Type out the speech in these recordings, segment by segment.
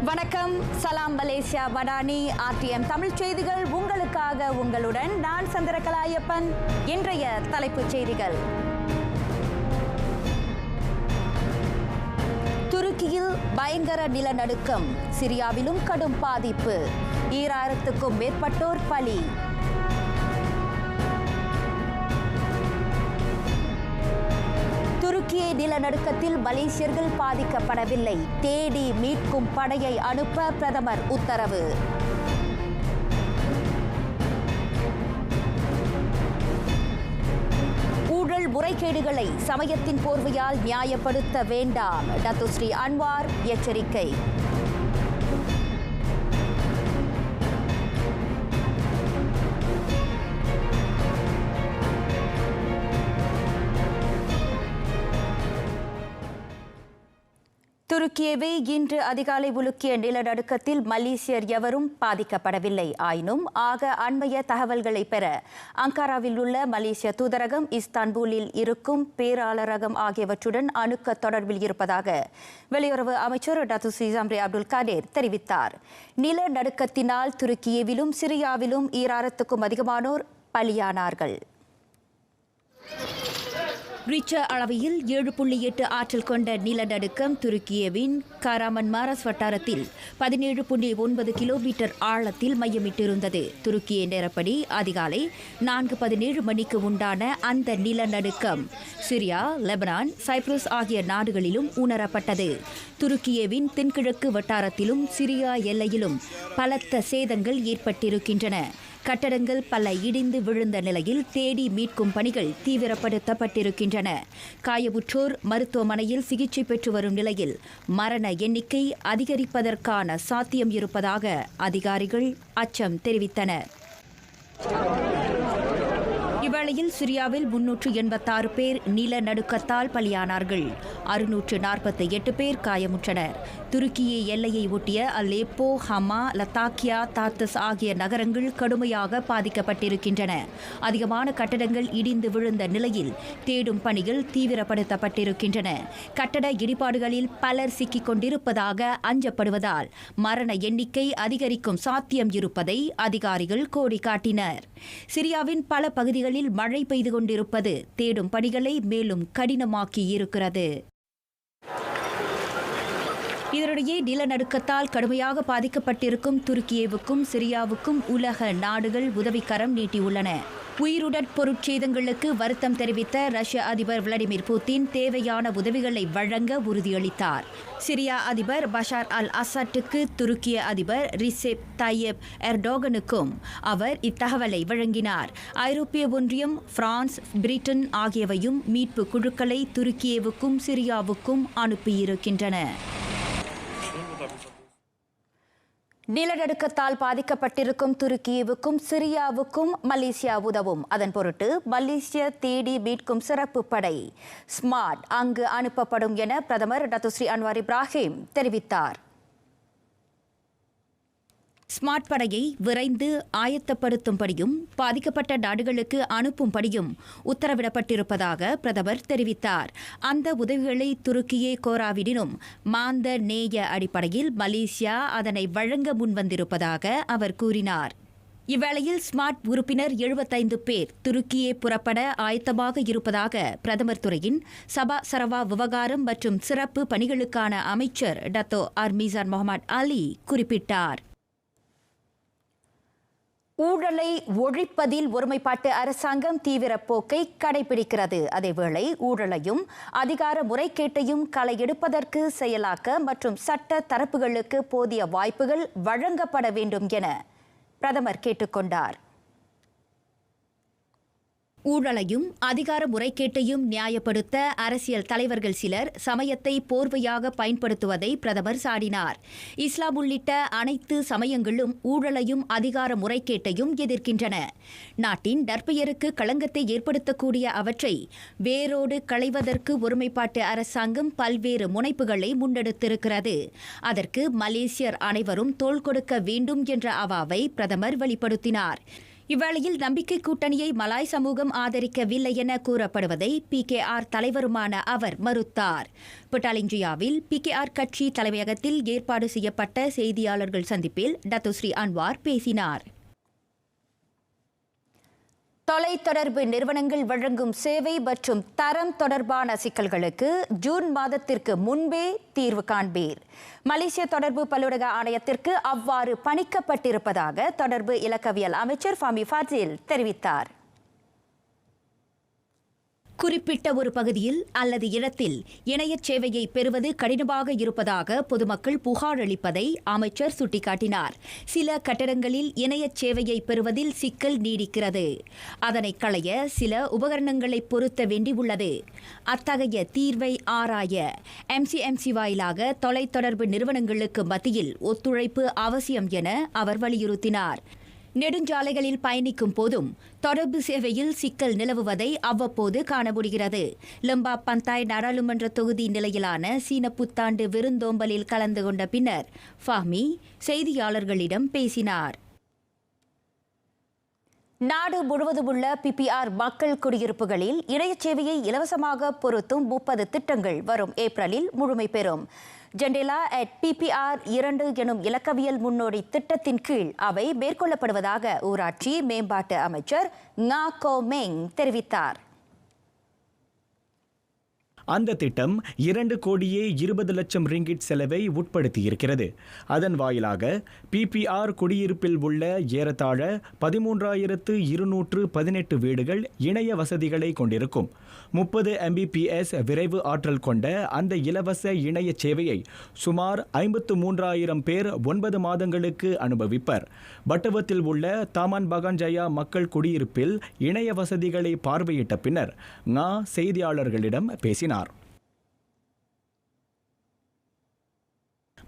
வணக்கம், சலாம் Malaysia வடானி RTM Tamil செய்திகள் உங்களுக்காக. உங்களுடன் நான் சந்திரகலா ஐயப்பன். இன்றைய தலைப்புச் செய்திகள்: துருக்கியில் பயங்கர நிலநடுக்கம், சிரியாவிலும் கடும் பாதிப்பு, 2000க்கும் மேற்பட்டோர் பலி. துருக்கிய நிலநடுக்கத்தில் மலேசியர்கள் பாதிக்கப்படவில்லை, தேடி மீட்கும் படையை அனுப்ப பிரதமர் உத்தரவு. ஊழல் முறைகேடுகளை சமயத்தின் போர்வையால் நியாயப்படுத்த வேண்டாம், டத்துஸ்ரீ அன்வார் எச்சரிக்கை. துருக்கியவே இன்று அதிகாலை உலுக்கிய நிலநடுக்கத்தில் மலேசியர் எவரும் பாதிக்கப்படவில்லை. ஆயினும் அண்மைய தகவல்களை பெற அங்காராவில் உள்ள மலேசிய தூதரகம், இஸ்தான்புலில் இருக்கும் பேராளரகம் ஆகியவற்றுடன் அணுக்க தொடர்பில் இருப்பதாக வெளியுறவு அமைச்சர் டத்துஸ்ரீ ஜம்ரி அப்துல் காடேர் தெரிவித்தார். நிலநடுக்கத்தினால் துருக்கியவிலும் சிரியாவிலும் 2000க்கும் அதிகமானோர் பலியானார்கள். ரிச்சர் அளவையில் 7.8 ஆற்றல் கொண்ட நிலநடுக்கம் துருக்கியவின் காராமன்மாராஸ் வட்டாரத்தில் 17.9 கிலோமீட்டர் ஆழத்தில் மையமிட்டிருந்தது. துருக்கிய நேரப்படி அதிகாலை 4:17 மணிக்கு உண்டான அந்த நிலநடுக்கம் சிரியா, லெபனான், சைப்ரஸ் ஆகிய நாடுகளிலும் உணரப்பட்டது. துருக்கியவின் தென்கிழக்கு வட்டாரத்திலும் சிரியா எல்லையிலும் பலத்த சேதங்கள் ஏற்பட்டிருக்கின்றன. கட்டடங்கள் பல இடிந்து விழுந்த நிலையில் தேடி மீட்கும் பணிகள் தீவிரப்படுத்தப்பட்டிருக்கின்றன. காயமுற்றோர் மருத்துவமனையில் சிகிச்சை பெற்று வரும் நிலையில் மரண எண்ணிக்கை அதிகரிப்பதற்கான சாத்தியம் இருப்பதாக அதிகாரிகள் அச்சம் தெரிவித்தனர். இவ்வேளையில் சிரியாவில் 386 பேர் நிலநடுக்கத்தால் பலியானார்கள், 648 பேர் காயமுற்றனர். துருக்கிய எல்லையை ஒட்டிய அலேப்போ, ஹமா, லத்தாக்கியா, தாத்தஸ் ஆகிய நகரங்கள் கடுமையாக பாதிக்கப்பட்டிருக்கின்றன. அதிகமான கட்டடங்கள் இடிந்து விழுந்த நிலையில் தேடும் பணிகள் தீவிரப்படுத்தப்பட்டிருக்கின்றன. கட்டட இடிபாடுகளில் பலர் சிக்கிக் கொண்டிருப்பதாக அஞ்சப்படுவதால் மரண எண்ணிக்கை அதிகரிக்கும் சாத்தியம் இருப்பதை அதிகாரிகள் கோடி காட்டினர். சிரியாவின் பல பகுதிகளில் மழை பெய்து கொண்டிருப்பது தேடும் பணிகளை மேலும் கடினமாக்கி இருக்கிறது. இதனிடையே நிலநடுக்கத்தால் கடுமையாக பாதிக்கப்பட்டிருக்கும் துருக்கியவுக்கும் சிரியாவுக்கும் உலக நாடுகள் உதவிக்கரம் நீட்டியுள்ளன. உயிருடற் பொருட்சேதங்களுக்கு வருத்தம் தெரிவித்த ரஷ்ய அதிபர் விளாடிமிர் புட்டின் தேவையான உதவிகளை வழங்க உறுதியளித்தார். சிரியா அதிபர் பஷார் அல் அசாட்டுக்கு துருக்கிய அதிபர் ரிசெப் தாயிப் எர்டோகனுக்கும் அவர் இத்தகவலை வழங்கினார். ஐரோப்பிய ஒன்றியம், பிரான்ஸ், பிரிட்டன் ஆகியவையும் மீட்பு குழுக்களை துருக்கியவுக்கும் சிரியாவுக்கும் அனுப்பியிருக்கின்றன. நிலநடுக்கத்தால் பாதிக்கப்பட்டிருக்கும் துருக்கியவுக்கும் சிரியாவுக்கும் மலேசியா உதவும். அதன் பொருட்டு மலேசிய தேடி மீட்கும் சிறப்பு படை ஸ்மார்ட் அங்கு அனுப்பப்படும் என பிரதமர் டத்துஸ்ரீ அன்வார் இப்ராஹிம் தெரிவித்தார். ஸ்மார்ட் படையை விரைந்து ஆயத்தப்படுத்தும்படியும் பாதிக்கப்பட்ட நாடுகளுக்கு அனுப்பும்படியும் உத்தரவிடப்பட்டிருப்பதாக பிரதமர் தெரிவித்தார். அந்த உதவிகளை துருக்கியே கோராவிடினும் மாந்த நேய அடிப்படையில் மலேசியா அதனை வழங்க முன்வந்திருப்பதாக அவர் கூறினார். இவ்வேளையில் ஸ்மார்ட் உறுப்பினர் 75 பேர் துருக்கியே புறப்பட ஆயத்தமாக இருப்பதாக பிரதமர் துறையின் சபா சரவா விவகாரம் மற்றும் சிறப்பு பணிகளுக்கான அமைச்சர் டத்தோ மீசான் முகமது அலி குறிப்பிட்டார். ஊழலை ஒழிப்பதில் ஒருமைப்பாட்டு அரசாங்கம் தீவிர போக்கை கடைபிடிக்கிறது. அதேவேளை ஊழலையும் அதிகார முறைகேட்டையும் களை எடுப்பதற்கு செயலாக்க மற்றும் சட்ட தரப்புகளுக்கு போதிய வாய்ப்புகள் வழங்கப்பட வேண்டும் என பிரதமர் கேட்டுக்கொண்டார். ஊழலையும் அதிகார முறைகேட்டையும் நியாயப்படுத்த அரசியல் தலைவர்கள் சிலர் சமயத்தை போர்வையாக பயன்படுத்துவதை பிரதமர் சாடினார். இஸ்லாம் உள்ளிட்ட அனைத்து சமயங்களும் ஊழலையும் அதிகார முறைகேட்டையும் எதிர்க்கின்றன. நாட்டின் நற்பெயருக்கு களங்கத்தை ஏற்படுத்தக்கூடிய அவற்றை வேரோடு களைவதற்கு ஒருமைப்பாட்டு அரசாங்கம் பல்வேறு முனைப்புகளை முன்னெடுத்திருக்கிறது. அதற்கு மலேசியர் அனைவரும் தோள் கொடுக்க வேண்டும் என்ற அவாவை பிரதமர் வெளிப்படுத்தினார். இவ்வேளையில் நம்பிக்கை கூட்டணியை மலாய் சமூகம் ஆதரிக்கவில்லை என கூறப்படுவதை PKR தலைவருமான அவர் மறுத்தார். புட்டாலிஞ்சியாவில் PKR கட்சி தலைமையகத்தில் ஏற்பாடு செய்யப்பட்ட செய்தியாளர்கள் சந்திப்பில் டத்துஸ்ரீ அன்வார் பேசினார். தொலைத்தொடர்பு நிறுவனங்கள் வழங்கும் சேவை மற்றும் தரம் தொடர்பான சிக்கல்களுக்கு ஜூன் மாதத்திற்கு முன்பே தீர்வு காண்பீர். மலேசிய தொடர்பு பல்லுலக ஆணையத்திற்கு அவ்வாறு பணிக்கப்பட்டிருப்பதாக தொடர்பு இலக்கவியல் அமைச்சர் ஃபமி ஃபாசில் தெரிவித்தார். குறிப்பிட்ட ஒரு பகுதியில் அல்லது இடத்தில் இணைய சேவையை பெறுவது கடினமாக இருப்பதாக பொதுமக்கள் புகார் அளிப்பதை அமைச்சர் சுட்டிக்காட்டினார். சில கட்டடங்களில் இணைய சேவையை பெறுவதில் சிக்கல் நீடிக்கிறது. அதனை களைய சில உபகரணங்களை பொருத்த வேண்டியுள்ளது. அத்தகைய தீர்வை ஆராய MCMC வாயிலாக தொலைத்தொடர்பு நிறுவனங்களுக்கு மத்தியில் ஒத்துழைப்பு அவசியம் என அவர் வலியுறுத்தினார். நெடுஞ்சாலைகளில் பயணிக்கும் போதும் தொடர்பு சேவையில் சிக்கல் நிலவுவதை அவ்வப்போது காண முடிகிறது. லம்பா பந்தாய் நாடாளுமன்ற தொகுதி நிலையிலான சீன புத்தாண்டு விருந்தோம்பலில் கலந்து கொண்ட பின்னர் ஃபஹ்மி செய்தியாளர்களிடம் பேசினார். நாடு முழுவதும் உள்ள PPR மக்கள் குடியிருப்புகளில் இணைய சேவையை இலவசமாக பொருத்தும் 30 திட்டங்கள் வரும் ஏப்ரலில் முழுமை பெறும். ஜெண்டேலா அட் PPR 2 எனும் இலக்கவியல் முன்னோடி திட்டத்தின் கீழ் அவை மேற்கொள்ளப்படுவதாக ஊராட்சி மேம்பாட்டு அமைச்சர் ngா கோ மெங் தெரிவித்தார். அந்த திட்டம் 2,20,00,000 ரிங்கிட் செலவை உட்படுத்தியிருக்கிறது. அதன் வாயிலாக PPR குடியிருப்பில் உள்ள ஏறத்தாழ 13,218 வீடுகள் இணைய வசதிகளை கொண்டிருக்கும். 30 Mbps விரைவு ஆற்றல் கொண்ட அந்த இலவச இணைய சேவையை சுமார் 53,000 பேர் 9 மாதங்களுக்கு அனுபவிப்பர். பட்டவத்தில் உள்ள தாமான் பகான்ஜயா மக்கள் குடியிருப்பில் இணைய வசதிகளை பார்வையிட்ட பின்னர் ngா செய்தியாளர்களிடம் பேசினார்.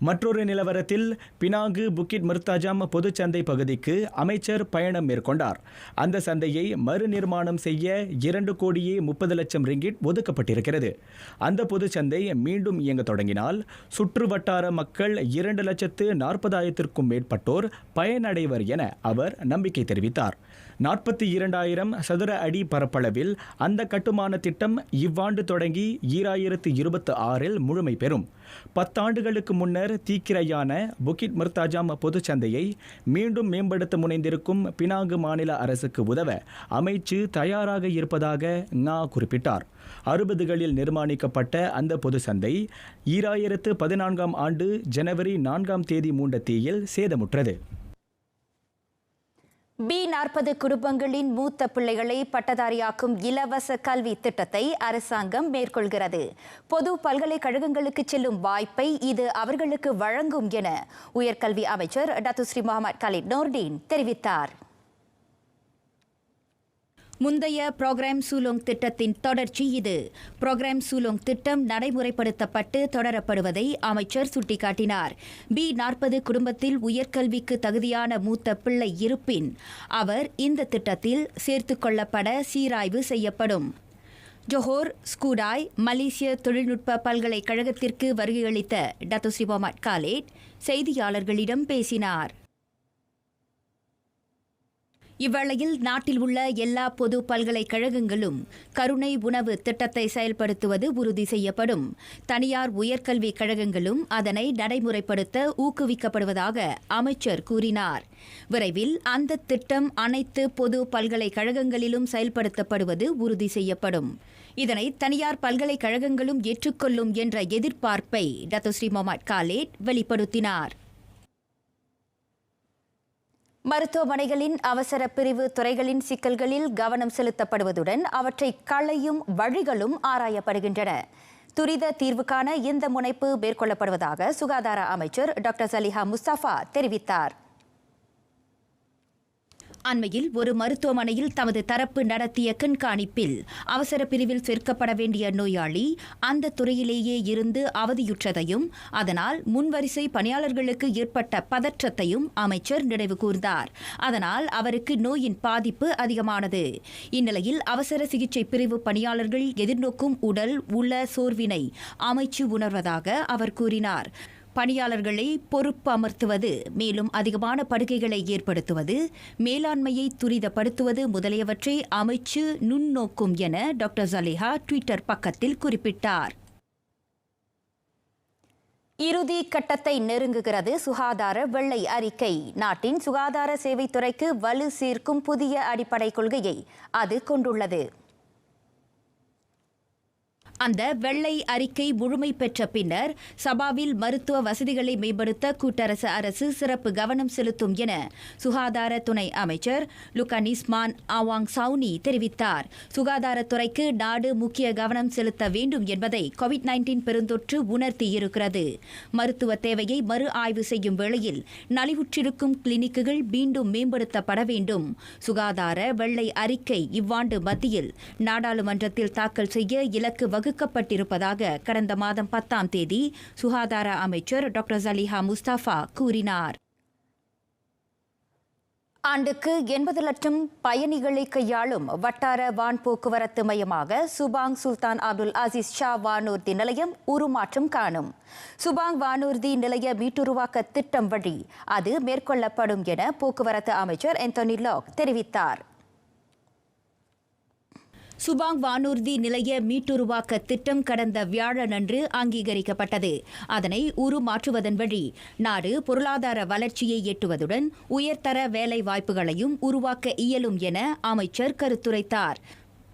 மற்றொரு நிலவரத்தில் பினாங்கு புக்கிட் மிர்தாஜாம் பொதுச்சந்தை பகுதிக்கு அமைச்சர் பயணம் மேற்கொண்டார். அந்த சந்தையை மறுநிர்மாணம் செய்ய 2,30,00,000 ரிங்கிட் ஒதுக்கப்பட்டிருக்கிறது. அந்த பொதுச்சந்தை மீண்டும் இயங்க தொடங்கினால் சுற்று வட்டார மக்கள் 2,40,000 மேற்பட்டோர் பயனடைவர் என அவர் நம்பிக்கை தெரிவித்தார். 42,000 சதுர அடி பரப்பளவில் அந்த கட்டுமான திட்டம் இவ்வாண்டு தொடங்கி 2026 முழுமை பெறும். 10 ஆண்டுகளுக்கு முன்னர் தீக்கிரையான புக்கிட் மிர்தாஜாம் பொதுச்சந்தையை மீண்டும் மேம்படுத்த முனைந்திருக்கும் பினாங்கு மாநில அரசுக்கு உதவ அமைச்சு தயாராக இருப்பதாக ngா குறிப்பிட்டார். 60களில் நிர்மாணிக்கப்பட்ட அந்த பொதுச்சந்தை 2014 ஆண்டு ஜனவரி 4 தேதி மூண்ட தீயில் சேதமுற்றது. B40 குடும்பங்களின் மூத்த பிள்ளைகளை பட்டதாரியாக்கும் இலவச கல்வி திட்டத்தை அரசாங்கம் மேற்கொள்கிறது. பொது பல்கலைக்கழகங்களுக்கு செல்லும் வாய்ப்பை இது அவர்களுக்கு வழங்கும் என உயர்கல்வி அமைச்சர் டத்துஸ்ரீ முகமது கலீட் நோர்டீன் தெரிவித்தார். முந்தைய புரோகிராம் சூலோங் திட்டத்தின் தொடர்ச்சி இது. புரோகிராம் சூலோங் திட்டம் நடைமுறைப்படுத்தப்பட்டு தொடரப்படுவதை அமைச்சர் சுட்டிக்காட்டினார். B40 குடும்பத்தில் உயர்கல்விக்கு தகுதியான மூத்த பிள்ளை இருப்பின் அவர் இந்த திட்டத்தில் சேர்த்துக் கொள்ளப்பட சீராய்வு செய்யப்படும். ஜொஹோர் ஸ்கூடாய் மலேசிய தொழில்நுட்ப பல்கலைக்கழகத்திற்கு வருகையளித்த டத்துஸ்ரீ முகமது கலீட் செய்தியாளர்களிடம் பேசினார். இவ்வேளையில் நாட்டில் உள்ள எல்லா பொது பல்கலைக்கழகங்களும் கருணை உணவு திட்டத்தை செயல்படுத்துவது உறுதி செய்யப்படும். தனியார் உயர்கல்விக் கழகங்களும் அதனை நடைமுறைப்படுத்த ஊக்குவிக்கப்படுவதாக அமைச்சர் கூறினார். விரைவில் அந்த திட்டம் அனைத்து பொது பல்கலைக்கழகங்களிலும் செயல்படுத்தப்படுவது உறுதி செய்யப்படும். இதனை தனியார் பல்கலைக்கழகங்களும் ஏற்றுக்கொள்ளும் என்ற எதிர்பார்ப்பை டத்துஸ்ரீ முகமது கலீட் வெளிப்படுத்தினார். மருத்துவமனைகளின் அவசர பிரிவு துறைகளின் சிக்கல்களில் கவனம் செலுத்தப்படுவதுடன் அவற்றை களையும் வழிகளும் ஆராயப்படுகின்றன. துரித தீர்வுக்கான இந்த முனைப்பு மேற்கொள்ளப்படுவதாக சுகாதார அமைச்சர் டாக்டர் சலிஹா முஸ்தபா தெரிவித்தார். அண்மையில் ஒரு மருத்துவமனையில் தமது தரப்பு நடத்திய கண்காணிப்பில் அவசர பிரிவில் சேர்க்கப்பட வேண்டிய நோயாளி அந்த துறையிலேயே இருந்து அவதியுற்றதையும் அதனால் முன்வரிசை பணியாளர்களுக்கு ஏற்பட்ட பதற்றத்தையும் அமைச்சர் நினைவு கூர்ந்தார். அதனால் அவருக்கு நோயின் பாதிப்பு அதிகமானது. இந்நிலையில் அவசர சிகிச்சை பிரிவு பணியாளர்கள் எதிர்நோக்கும் உடல் உள்ள சோர்வினை அமைச்சு உணர்வதாக அவர் கூறினார். பணியாளர்களை பொறுப்பு அமர்த்துவது, மேலும் அதிகமான படுகைகளை ஏற்படுத்துவது, மேலாண்மையை துரிதப்படுத்துவது முதலியவற்றை அமைச்சு நுண்ணோக்கும் என டாக்டர் ஜலிஹா ட்விட்டர் பக்கத்தில் குறிப்பிட்டார். இறுதி கட்டத்தை நெருங்குகிறது சுகாதார வெள்ளை அறிக்கை. நாட்டின் சுகாதார சேவைத்துறைக்கு வலு சேர்க்கும் புதிய அடிப்படை கொள்கையை அது கொண்டுள்ளது. அந்த வெள்ளை அறிக்கை முழுமை பெற்ற பின்னர் சபாவில் மருத்துவ வசதிகளை மேம்படுத்த கூட்டரசு அரசு சிறப்பு கவனம் செலுத்தும் என சுகாதார துணை அமைச்சர் லுகானிஸ்மான் அவாங் சவுனி தெரிவித்தார். சுகாதாரத்துறைக்கு நாடு முக்கிய கவனம் செலுத்த வேண்டும் என்பதை கோவிட்-19 பெருந்தொற்று உணர்த்தியிருக்கிறது. மருத்துவ தேவையை மறு ஆய்வு செய்யும் வேளையில் நலிவுற்றிருக்கும் கிளினிக்குகள் மீண்டும் மேம்படுத்தப்பட வேண்டும். சுகாதார வெள்ளை அறிக்கை இவ்வாண்டு மத்தியில் நாடாளுமன்றத்தில் தாக்கல் செய்ய இலக்கு வகுக்கப்பட்டிருப்பதாக கடந்த மாதம் 10ஆம் தேதி சுகாதார அமைச்சர் டாக்டர் ஜலிஹா முஸ்தபா கூறினார். ஆண்டுக்கு 80 லட்சம் பயணிகளை கையாளும் வட்டார வான் போக்குவரத்து மையமாக சுபாங் சுல்தான் அப்துல் அசீஸ் ஷா வானூர்தி நிலையம் உருமாற்றம் காணும். சுபாங் வானூர்தி நிலைய மீட்டுருவாக்க திட்டம் வழி அது மேற்கொள்ளப்படும் என போக்குவரத்து அமைச்சர் ஆந்தனி லாக் தெரிவித்தார். சுபாங் வானூர்தி நிலைய மீட்டுருவாக்க திட்டம் கடந்த வியாழனன்று அங்கீகரிக்கப்பட்டது. அதனை உருமாற்றுவதன் வழி நாடு பொருளாதார வளர்ச்சியை எட்டுவதுடன் உயர்தர வேலை வாய்ப்புகளையும் உருவாக்க இயலும் என அமைச்சர் கருத்துரைத்தார்.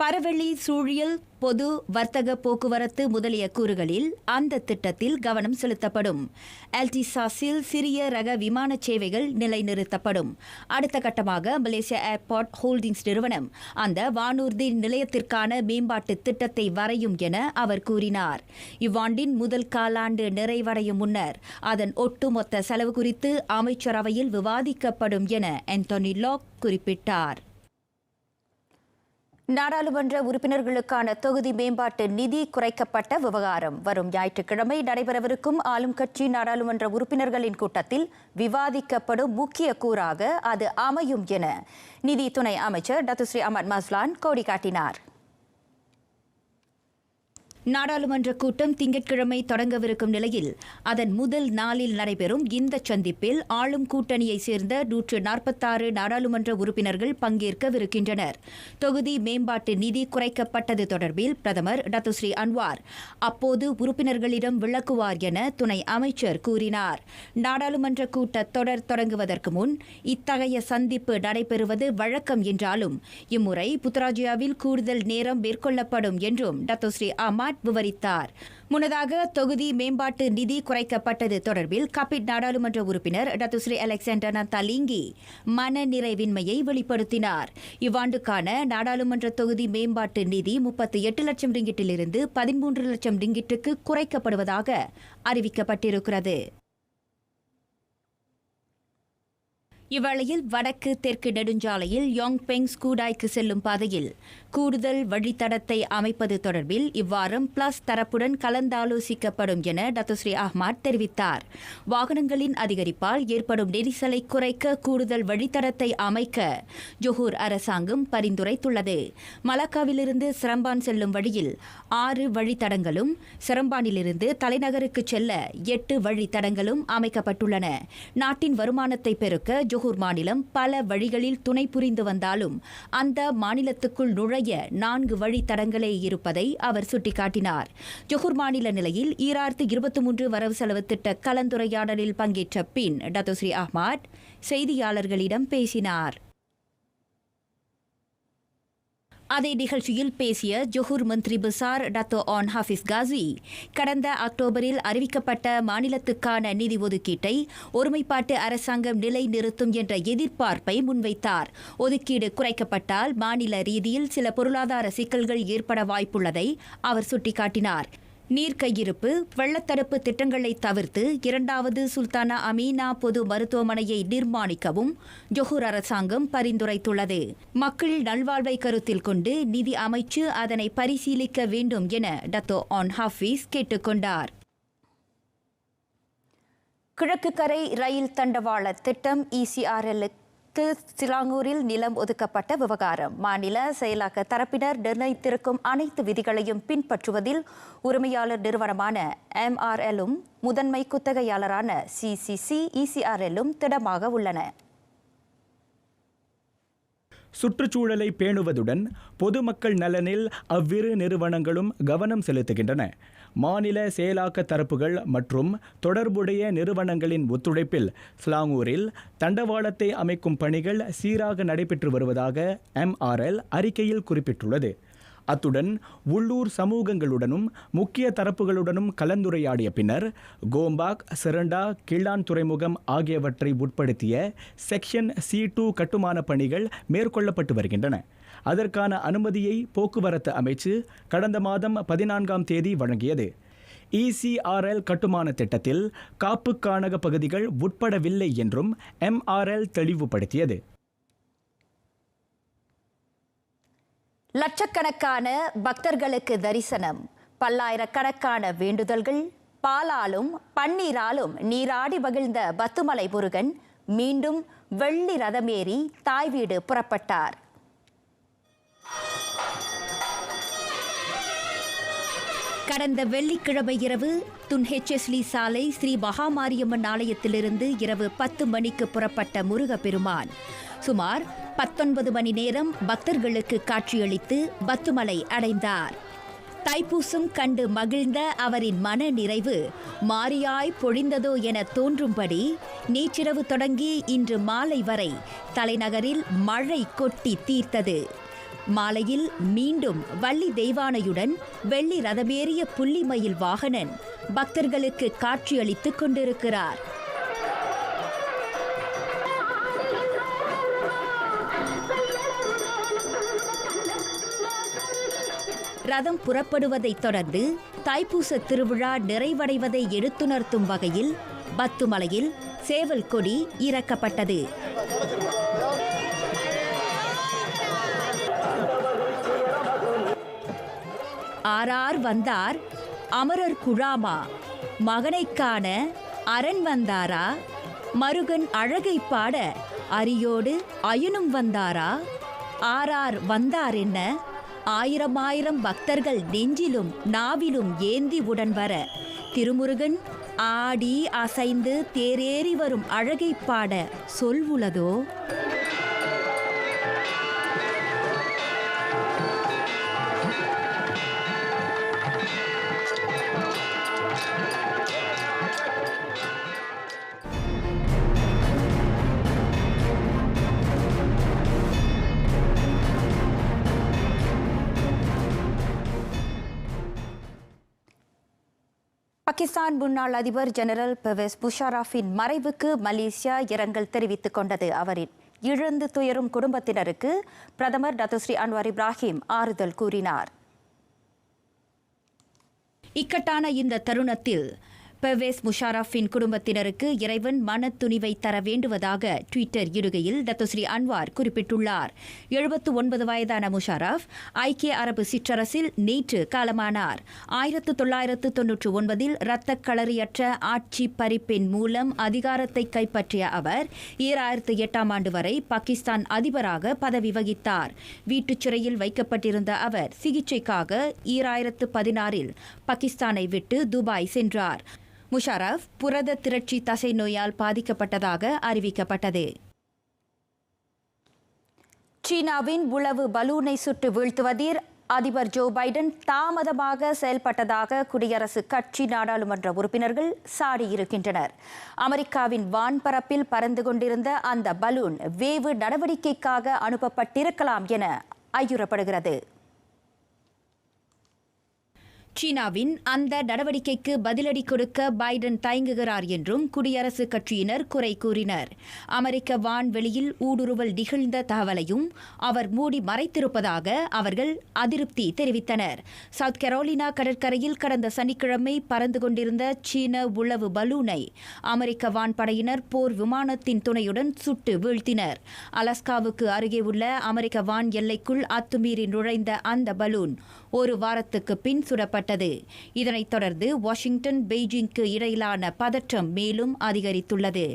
பரவெளி சூழியல், பொது வர்த்தக போக்குவரத்து முதலிய கூறுகளில் அந்த திட்டத்தில் கவனம் செலுத்தப்படும். எல்டிசாஸில் சிறிய ரக விமான சேவைகள் நிலைநிறுத்தப்படும். அடுத்த கட்டமாக மலேசியா ஏர்போர்ட் ஹோல்டிங்ஸ் நிறுவனம் அந்த வானூர்தி நிலையத்திற்கான மேம்பாட்டு திட்டத்தை வரையும் என அவர் கூறினார். இவ்வாண்டின் முதல் காலாண்டு நிறைவடையும் முன்னர் அதன் ஒட்டுமொத்த செலவு குறித்து அமைச்சரவையில் விவாதிக்கப்படும் என ஆந்தனி லாக் குறிப்பிட்டார். நாடாளுமன்ற உறுப்பினர்களுக்கான தொகுதி மேம்பாட்டு நிதி குறைக்கப்பட்ட விவகாரம் வரும் ஞாயிற்றுக்கிழமை நடைபெறவிருக்கும் ஆளும் கட்சி நாடாளுமன்ற உறுப்பினர்களின் கூட்டத்தில் விவாதிக்கப்படும் முக்கிய கூறாக அது அமையும் என நிதி துணை அமைச்சர் டத்துஸ்ரீ அஹ்மத் மஸ்லான் கோடி காட்டினார். நாடாளுமன்ற கூட்டம் திங்கட்கிழமை தொடங்கவிருக்கும் நிலையில் அதன் முதல் நாளில் நடைபெறும் இந்த சந்திப்பில் ஆளும் கூட்டணியைச் சேர்ந்த 146 நாடாளுமன்ற உறுப்பினர்கள் பங்கேற்கவிருக்கின்றனர். தொகுதி மேம்பாட்டு நிதி குறைக்கப்பட்டது தொடர்பில் பிரதமர் டத்துஸ்ரீ அன்வார் அப்போது உறுப்பினர்களிடம் விளக்குவார் என துணை அமைச்சர் கூறினார். நாடாளுமன்ற கூட்டத்தொடர் தொடங்குவதற்கு முன் இத்தகைய சந்திப்பு நடைபெறுவது வழக்கம் என்றாலும் இம்முறை புத்ராஜியாவில் கூடுதல் நேரம் மேற்கொள்ளப்படும் என்றும் டத்துஸ்ரீ அஹ்மத் விவரித்தார். முன்னதாக தொகுதி மேம்பாட்டு நிதி குறைக்கப்பட்டது தொடர்பில் கபிட் நாடாளுமன்ற உறுப்பினர் டத்துஸ்ரீ அலெக்சாண்டர் தலிங்கி மன நிறைவின்மையை வெளிப்படுத்தினார். இவ்வாண்டுக்கான நாடாளுமன்ற தொகுதி மேம்பாட்டு நிதி 38 லட்சம் ரிங்கிட்டிலிருந்து 13 லட்சம் ரிங்கிட்டுக்கு குறைக்கப்படுவதாக அறிவிக்கப்பட்டிருக்கிறது. இவ்வேளையில் வடக்கு தெற்கு நெடுஞ்சாலையில் யோங்பெங் ஸ்கூடாய்க்கு செல்லும் பாதையில் கூடுதல் வழித்தடத்தை அமைப்பது தொடர்பில் இவ்வாரம் பிளஸ் தரப்புடன் கலந்தாலோசிக்கப்படும் என டத்துஸ்ரீ அஹ்மத் தெரிவித்தார். வாகனங்களின் அதிகரிப்பால் ஏற்படும் நெரிசலை குறைக்க கூடுதல் வழித்தடத்தை அமைக்க ஜொஹூர் அரசாங்கம் பரிந்துரைத்துள்ளது. மலாக்காவிலிருந்து சிரம்பான் செல்லும் வழியில் 6 வழித்தடங்களும், சிரம்பானிலிருந்து தலைநகருக்கு செல்ல 8 வழித்தடங்களும் அமைக்கப்பட்டுள்ளன. நாட்டின் வருமானத்தை பெருக்க ஜொஹூர் மாநிலம் பல வழிகளில் துணை புரிந்து வந்தாலும் அந்த மாநிலத்துக்குள் நுழைய 4 வழித்தடங்களே இருப்பதை அவர் சுட்டிக்காட்டினார். ஜொஹூர் மாநில நிலையில் 2023 வரவு செலவு திட்ட கலந்துரையாடலில் பங்கேற்ற பின் டத்துஸ்ரீ அஹ்மத் செய்தியாளர்களிடம் பேசினார். அதே நிகழ்ச்சியில் பேசிய ஜொஹூர் மந்திரி பசார் டத்தோ ஆன் ஹாஃபிஸ் காசி கடந்த அக்டோபரில் அறிவிக்கப்பட்ட மாநிலத்துக்கான நிதி ஒதுக்கீட்டை ஒருமைப்பாட்டு அரசாங்கம் நிலைநிறுத்தும் என்ற எதிர்பார்ப்பை முன்வைத்தார். ஒதுக்கீடு குறைக்கப்பட்டால் மாநில ரீதியில் சில பொருளாதார சிக்கல்கள் ஏற்பட வாய்ப்புள்ளதை அவர் சுட்டிக்காட்டினார். நீர் கையிருப்பு, வெள்ளத்தடுப்பு திட்டங்களை தவிர்த்து 2வது சுல்தானா அமீனா பொது மருத்துவமனையை நிர்மாணிக்கவும் ஜொஹூர் அரசாங்கம் பரிந்துரைத்துள்ளது. மக்கள் நல்வாழ்வை கருத்தில் கொண்டு நிதி அமைச்சு அதனை பரிசீலிக்க வேண்டும் என டத்தோ ஆன் ஹாஃபிஸ் கேட்டுக்கொண்டார். கிழக்கு கரை ரயில் தண்டவாள திட்டம் ECRL குறித்து சிலாங்கூரில் நிலம் ஒதுக்கப்பட்ட விவகாரம் மாநில செயலாக்க தரப்பினர் நிர்ணயித்திருக்கும் அனைத்து விதிகளையும் பின்பற்றுவதில் உரிமையாளர் நிறுவனமான MRLம் முதன்மை குத்தகையாளரான CCC ECRLம் திடமாக உள்ளன. சுற்றுச்சூழலை பேணுவதுடன் பொதுமக்கள் நலனில் அவ்விரு நிறுவனங்களும் கவனம் செலுத்துகின்றன. மாநில செயலாக்க தரப்புகள் மற்றும் தொடர்புடைய நிறுவனங்களின் ஒத்துழைப்பில் ஸ்லாங்கூரில் தண்டவாளத்தை அமைக்கும் பணிகள் சீராக நடைபெற்று வருவதாக MRL அறிக்கையில் குறிப்பிட்டுள்ளது. அத்துடன் உள்ளூர் சமூகங்களுடனும் முக்கிய தரப்புகளுடனும் கலந்துரையாடிய பின்னர் கோம்பாக், சிரண்டா, கிள்ளான் துறைமுகம் ஆகியவற்றை உட்படுத்திய செக்ஷன் C2 கட்டுமான பணிகள் மேற்கொள்ளப்பட்டு வருகின்றன. அதற்கான அனுமதியை போக்குவரத்து அமைச்சு கடந்த மாதம் 14ஆம் தேதி வழங்கியது. ECRL கட்டுமான திட்டத்தில் காப்பு காணக பகுதிகள் உட்படவில்லை என்றும் MRL தெளிவுபடுத்தியது. லட்சக்கணக்கான பக்தர்களுக்கு தரிசனம், பல்லாயிரக்கணக்கான வேண்டுதல்கள், பாலாலும் பன்னீராலும் நீராடி மகிழ்ந்த பத்துமலை முருகன் மீண்டும் வெள்ளி ரதமேறி தாய் வீடு புறப்பட்டார். கடந்த வெள்ளிக்கிழமை இரவு துன்ஹெச்எஸ்லி சாலை ஸ்ரீ மகாமாரியம்மன் ஆலயத்திலிருந்து இரவு 10 மணிக்கு புறப்பட்ட முருகப்பெருமான் சுமார் 19 மணி நேரம் பக்தர்களுக்கு காட்சியளித்து பத்துமலை அடைந்தார். தைப்பூசம் கண்டு மகிழ்ந்த அவரின் மன நிறைவு மாரியாய் பொழிந்ததோ என தோன்றும்படி நேற்றிரவு தொடங்கி இன்று மாலை வரை தலைநகரில் மழை கொட்டி தீர்த்தது. மாலையில் மீண்டும் வள்ளி தெய்வானையுடன் வெள்ளி ரதமேறிய புள்ளிமயில் வாகனன் பக்தர்களுக்கு காட்சியளித்துக் கொண்டிருக்கிறார். ரதம் புறப்படுவதைத் தொடர்ந்து தைப்பூச திருவிழா நிறைவடைவதை எடுத்துணர்த்தும் வகையில் பத்துமலையில் சேவல் கொடி இறக்கப்பட்டது. ஆரார் வந்தார் அமரர் குழாமா, மகனைக் காண அரண் வந்தாரா, மருகன் அழகை பாட அரியோடு அயனும் வந்தாரா, ஆரார் வந்தார் என்ன, ஆயிரம் ஆயிரம் பக்தர்கள் நெஞ்சிலும் நாவிலும் ஏந்தி உடன் வர திருமுருகன் ஆடி அசைந்து தேரேறி வரும் அழகை பாட சொல்வுளதோ. பாகிஸ்தான் முன்னாள் அதிபர் ஜெனரல் பெர்வேஸ் முஷாரஃபின் மறைவுக்கு மலேசியா இரங்கல் தெரிவித்துக் கொண்டது. அவரின் இழந்து துயரும் குடும்பத்தினருக்கு பிரதமர் டத்துஸ்ரீ அன்வார் இப்ராஹிம் ஆறுதல் கூறினார். இக்கட்டான இந்த தருணத்தில் பெர்வேஸ் முஷாரஃபின் குடும்பத்தினருக்கு இறைவன் மன துணிவை தர வேண்டுவதாக ட்விட்டர் இடுகையில் டத்துஸ்ரீ அன்வார் குறிப்பிட்டுள்ளார். 79 வயதான முஷாரஃப் ஐக்கிய அரபு சிற்றரசில் நேற்று காலமானார். 1999 இரத்த களறியற்ற ஆட்சி பறிப்பின் மூலம் அதிகாரத்தை கைப்பற்றிய அவர் 2008ஆம் ஆண்டு வரை பாகிஸ்தான் அதிபராக பதவி வகித்தார். வீட்டுச் சிறையில் வைக்கப்பட்டிருந்த அவர் சிகிச்சைக்காக 2016இல் பாகிஸ்தானை விட்டு துபாய் சென்றார். முஷாரஃப் புரத திரட்சி தசை நோயால் பாதிக்கப்பட்டதாக அறிவிக்கப்பட்டது. சீனாவின் உளவு பலூனை சுட்டு வீழ்த்துவதில் அதிபர் ஜோ பைடன் தாமதமாக செயல்பட்டதாக குடியரசுக் கட்சி நாடாளுமன்ற உறுப்பினர்கள் சாடியிருக்கின்றனர். அமெரிக்காவின் வான்பரப்பில் பறந்து கொண்டிருந்த அந்த பலூன் வேவு நடவடிக்கைக்காக அனுப்பப்பட்டிருக்கலாம் என ஐயுறப்படுகிறது. சீனாவின் அந்த நடவடிக்கைக்கு பதிலடி கொடுக்க பைடன் தயங்குகிறார் என்றும் குடியரசுக் கட்சியினர் குறை கூறினர். அமெரிக்க வான்வெளியில் ஊடுருவல் நிகழ்ந்த தகவலையும் அவர் மூடி மறைத்திருப்பதாக அவர்கள் அதிருப்தி தெரிவித்தனர். சவுத் கரோலினா கடற்கரையில் கடந்த சனிக்கிழமை பறந்து கொண்டிருந்த சீன உளவு பலூனை அமெரிக்க வான்படையினர் போர் விமானத்தின் துணையுடன் சுட்டு வீழ்த்தினர். அலாஸ்காவுக்கு அருகே உள்ள அமெரிக்க வான் எல்லைக்குள் அத்துமீறி நுழைந்த அந்த பலூன் ஒரு வாரத்துக்கு பின் சுடப்பட்டது. இதனைத் தொடர்ந்து வாஷிங்டன் பெய்ஜிங்க்கு இடையிலான பதற்றம் மேலும் அதிகரித்துள்ளது.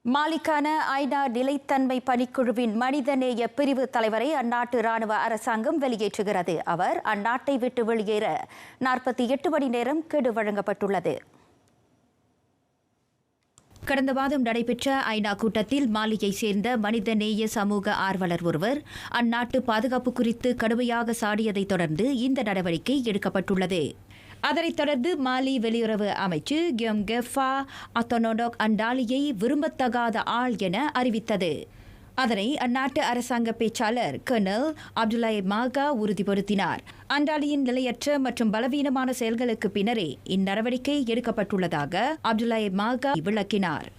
மாலிக்கான ஐநா நிலைத்தன்மை பணிக்குழுவின் மனிதநேய பிரிவு தலைவரை அந்நாட்டு ராணுவ அரசாங்கம் வெளியேற்றுகிறது. அவர் அந்நாட்டை விட்டு வெளியேற 48 மணி நேரம் கெடு வழங்கப்பட்டுள்ளது. கடந்த மாதம் நடைபெற்ற ஐநா கூட்டத்தில் மாலியை சேர்ந்த மனிதநேய சமூக ஆர்வலர் ஒருவர் அந்நாட்டு பாதுகாப்பு குறித்து கடுமையாக சாடியதைத் தொடர்ந்து இந்த நடவடிக்கை எடுக்கப்பட்டுள்ளது. அதனைத் தொடர்ந்து மாலி வெளியுறவு அமைச்சு கியோம்கெஃபா அத்தனோடோக் அண்டாலியை விரும்பத்தகாத ஆள் என அறிவித்தது. அதனை அந்நாட்டு அரசாங்க பேச்சாளர் கர்னல் அப்துல்லாய் மாகா உறுதிப்படுத்தினார். அண்டாலியின் நிலையற்ற மற்றும் பலவீனமான செயல்களுக்கு பின்னரே இந்நடவடிக்கை எடுக்கப்பட்டுள்ளதாக அப்துல்லாய் மாகா விளக்கினார்.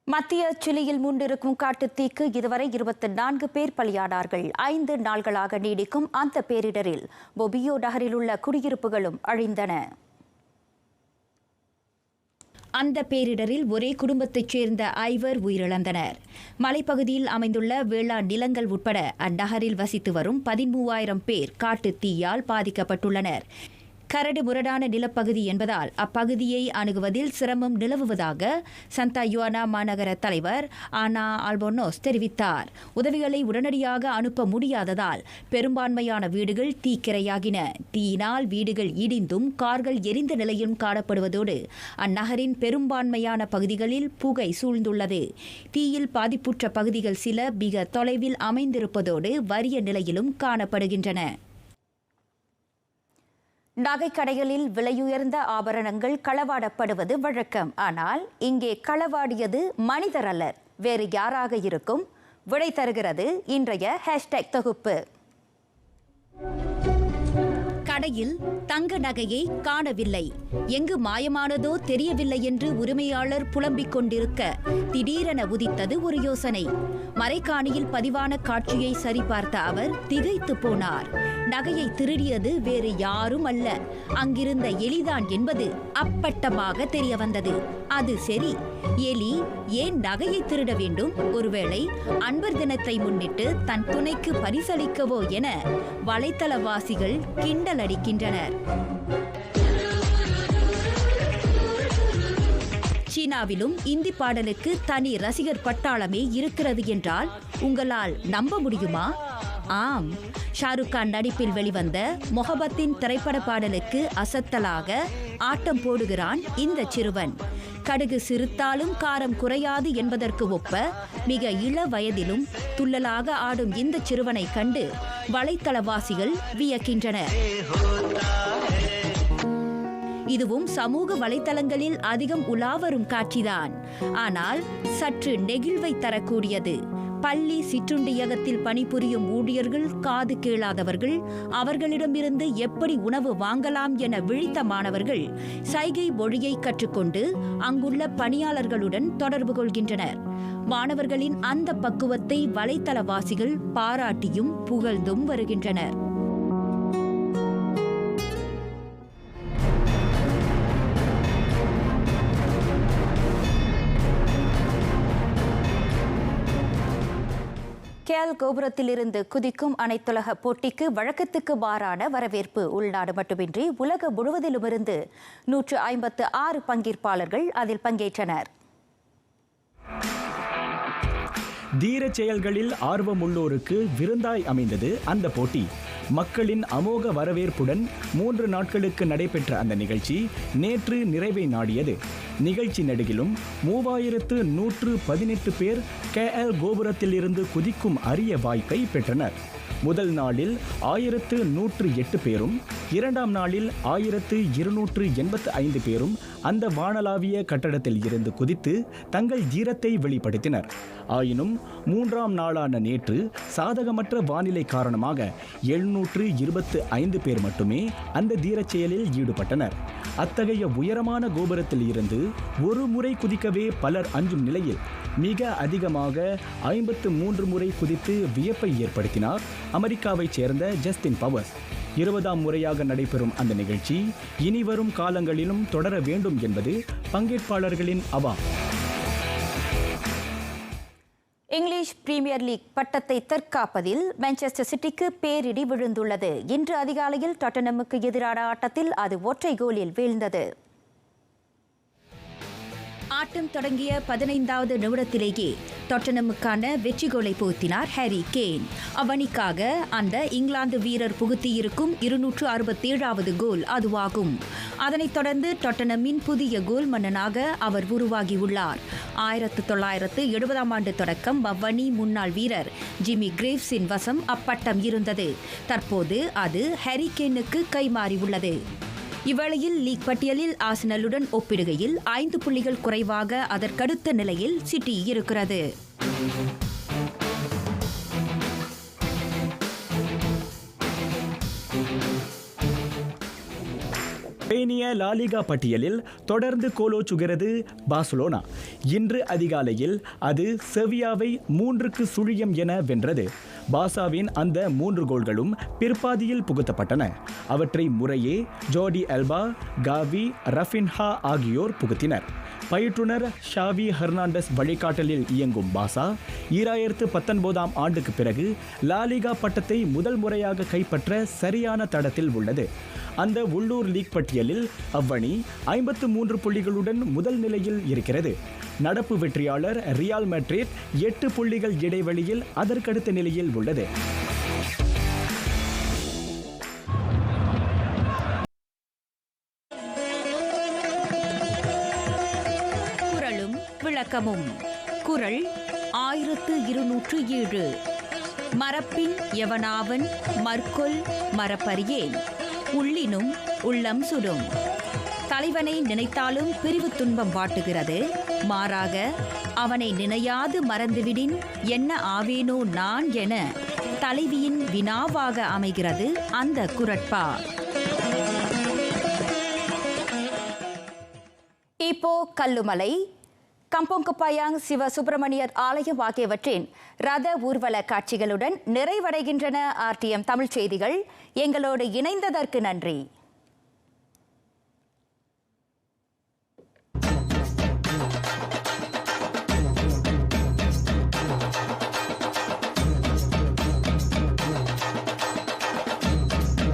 மத்திய சிலியில் மூண்டிருக்கும் காட்டுத்தீக்கு இதுவரை 24 பேர் பலியானார்கள். 5 நாள்களாக நீடிக்கும் அந்த பேரிடரில் பொபியோ நகரில் உள்ள குடியிருப்புகளும் அழிந்தன. அந்த பேரிடரில் ஒரே குடும்பத்தைச் சேர்ந்த 5 உயிரிழந்தனர். மலைப்பகுதியில் அமைந்துள்ள வேளாண் நிலங்கள் உட்பட அந்நகரில் வசித்து வரும் 13,000 பேர் காட்டுத் தீயால் பாதிக்கப்பட்டுள்ளனர். கரடு முரடான நிலப்பகுதி என்பதால் அப்பகுதியை அணுகுவதில் சிரமம் நிலவுவதாக சந்தா யுவானா மாநகர தலைவர் ஆனா ஆல்போனோஸ் தெரிவித்தார். உதவிகளை உடனடியாக அனுப்ப முடியாததால் பெரும்பான்மையான வீடுகள் தீக்கிரையாகின. தீயினால் வீடுகள் இடிந்தும் கார்கள் எரிந்த நிலையிலும் காணப்படுவதோடு அந்நகரின் பெரும்பான்மையான பகுதிகளில் புகை சூழ்ந்துள்ளது. தீயில் பாதிப்புற்ற பகுதிகள் சில மிக தொலைவில் அமைந்திருப்பதோடு வறிய நிலையிலும் காணப்படுகின்றன. நகைக்கடைகளில் விலையுயர்ந்த ஆபரணங்கள் களவாடப்படுவது வழக்கம். ஆனால் இங்கே களவாடியது மனிதர் அல்ல, வேறு யாராக இருக்கும்? விடை தருகிறது இன்றைய ஹேஷ்டேக் தொகுப்பு. கடையில் தங்க நகையை காணவில்லை, எங்கு மாயமானதோ தெரியவில்லை என்று உரிமையாளர் புலம்பிக் கொண்டிருக்க திடீரென உதித்தது ஒரு யோசனை. மறைக்காணியில் பதிவான காட்சியை சரிபார்த்த அவர் திகைத்து போனார். நகையை திருடியது வேறு யாரும் அல்ல, அங்கிருந்த எலிதான் என்பது அப்பட்டமாக தெரிய வந்தது. அது சரி, எலி ஏன் நகையை திருட வேண்டும்? ஒருவேளை அன்பர் தினத்தை முன்னிட்டு தன் துணைக்கு பரிசளிக்கவோ என வலைத்தளவாசிகள் கிண்டல் அடிக்கின்றனர். சீனாவிலும் இந்தி பாடலுக்கு தனி ரசிகர் பட்டாளமே இருக்கிறது என்றால் உங்களால் நம்ப முடியுமா? ஆம், ஷாருக் கான் நடிப்பில் வெளிவந்த மொஹபத்தின் திரைப்பட பாடலுக்கு அசத்தலாக ஆட்டம் போடுகிறான் இந்த சிறுவன். கடுகு சிறுத்தாலும் காரம் குறையாது என்பதற்கு ஒப்ப மிக இள வயதிலும் துள்ளலாக ஆடும் இந்த சிறுவனை கண்டு வலைத்தளவாசிகள் வியக்கின்றனர். இதுவும் சமூக வலைத்தளங்களில் அதிகம் உலாவரும் காட்சிதான். ஆனால் சற்று நெகிழ்வை தரக்கூடியது. பள்ளி சிற்றுண்டியகத்தில் பணிபுரியும் ஊழியர்கள் காது கேளாதவர்கள், அவர்களிடமிருந்து எப்படி உணவு வாங்கலாம் என விழித்த மாணவர்கள் சைகை மொழியை கற்றுக்கொண்டு அங்குள்ள பணியாளர்களுடன் தொடர்பு கொள்கின்றனர். மாணவர்களின் அந்த பக்குவத்தை வலைத்தளவாசிகள் பாராட்டியும் புகழ்ந்தும் வருகின்றனர். கேல் கோபுரத்திலிருந்து குதிக்கும் அனைத்துலக போட்டிக்கு வழக்கத்துக்கு மாறான வரவேற்பு. உள்நாடு மட்டுமின்றி உலகம் முழுவதிலுமிருந்து 156 பங்கேற்பாளர்கள் அதில் பங்கேற்றனர். தீரச் செயல்களில் ஆர்வமுள்ளோருக்கு விருந்தாய் அமைந்தது அந்த போட்டி. மக்களின் அமோக வரவேற்புடன் 3 நாட்களுக்கு நடைபெற்ற அந்த நிகழ்ச்சி நேற்று நிறைவை நாடியது. நிகழ்ச்சி நடுகிலும் 3118 பேர் கேஎல் கோபுரத்தில் இருந்து குதிக்கும் அரிய வாய்ப்பை பெற்றனர். முதல் நாளில் 1108 பேரும், 2ஆம் நாளில் 1285 பேரும் அந்த வானளாவிய கட்டடத்தில் இருந்து குதித்து தங்கள் தீரத்தை வெளிப்படுத்தினர். ஆயினும் 3ஆம் நாளான நேற்று சாதகமற்ற வானிலை காரணமாக 725 பேர் மட்டுமே அந்த தீரச் செயலில் ஈடுபட்டனர். அத்தகைய உயரமான கோபுரத்தில் இருந்து ஒரு முறை குதிக்கவே பலர் அஞ்சும் நிலையில் மிக அதிகமாக 53 முறை குதித்து வியப்பை ஏற்படுத்தினார் அமெரிக்காவைச் சேர்ந்த ஜஸ்டின் பவர்ஸ். 20ஆம் முறையாக நடைபெறும் அந்த நிகழ்ச்சி இனிவரும் காலங்களிலும் தொடர வேண்டும் என்பது பங்கேற்பாளர்களின் அவா. இங்கிலீஷ் பிரீமியர் லீக் பட்டத்தை தற்காப்பதில் மான்செஸ்டர் சிட்டிக்கு பேரிடி விழுந்துள்ளது. இன்று அதிகாலையில் டாட்டனமுக்கு எதிரான ஆட்டத்தில் அது ஒற்றை கோலில் வீழ்ந்தது. ஆட்டம் தொடங்கிய 15வது நிமிடத்திலேயே டொட்டனமுக்கான வெற்றி கோலை புகுத்தினார் ஹாரி கேன். அவனிக்காக அந்த இங்கிலாந்து வீரர் புகுத்தியிருக்கும் 267வது கோல் அதுவாகும். அதனைத் தொடர்ந்து டொட்டனமின் புதிய கோல் மன்னனாக அவர் உருவாகியுள்ளார். 1970ஆம் ஆண்டு தொடக்கம் பவனி முன்னாள் வீரர் ஜிம்மி கிரேவ்ஸின் வசம் அப்பட்டம் இருந்தது. தற்போது அது ஹாரி கேனுக்கு கைமாறியுள்ளது. இவ்வேளையில் லீக் பட்டியலில் ஆர்சனலுடன் ஒப்பிடுகையில் 5 புள்ளிகள் குறைவாக அதற்கடுத்த நிலையில் சிட்டி இருக்கிறது. ஸ்பெயினிய லாலிகா பட்டியலில் தொடர்ந்து கோலோச்சுகிறது பார்சிலோனா. இன்று அதிகாலையில் அது செவியாவை 3-0 என வென்றது. பாசாவின் அந்த 3 கோல்களும் பிற்பாதியில் புகுத்தப்பட்டன. அவற்றை முறையே ஜோர்டி அல்பா, காவி, ரஃபின்ஹா ஆகியோர் புகுத்தினர். பயிற்றுனர் ஷாவி ஹெர்னாண்டஸ் வழிகாட்டலில் இயங்கும் பாசா 2019ஆம் ஆண்டுக்கு பிறகு லாலிகா பட்டத்தை முதல் முறையாக கைப்பற்ற சரியான தடத்தில் உள்ளது. அந்த உள்ளூர் லீக் பட்டியலில் அவ்வணி 53 புள்ளிகளுடன் முதல் நிலையில் இருக்கிறது. நடப்பு வெற்றியாளர் ரியால் மேட்ரிட் 8 புள்ளிகள் இடைவெளியில் அதற்கடுத்த நிலையில் உள்ளது. குறளும் விளக்கமும். குறள் 1207. மரப்பின் எவனாவன் மற்கொல் மரப்பரியேன், உள்ளினும் உள்ளம் சுடும். தலைவனை நினைத்தாலும் பிரிவு துன்பம் வாட்டுகிறது. மாறாக அவனை நினையாது மறந்துவிடின் என்ன ஆவேனோ நான் என தலைவியின் வினாவாக அமைகிறது அந்த குறட்பா. இப்போ கல்லுமலை, கம்போங்கப்பாயாங் சிவ சுப்பிரமணியர் ஆலயம் ஆகியவற்றின் ரத ஊர்வல காட்சிகளுடன் நிறைவடைகின்றன RTM தமிழ் செய்திகள். எங்களோடு இணைந்ததற்கு நன்றி.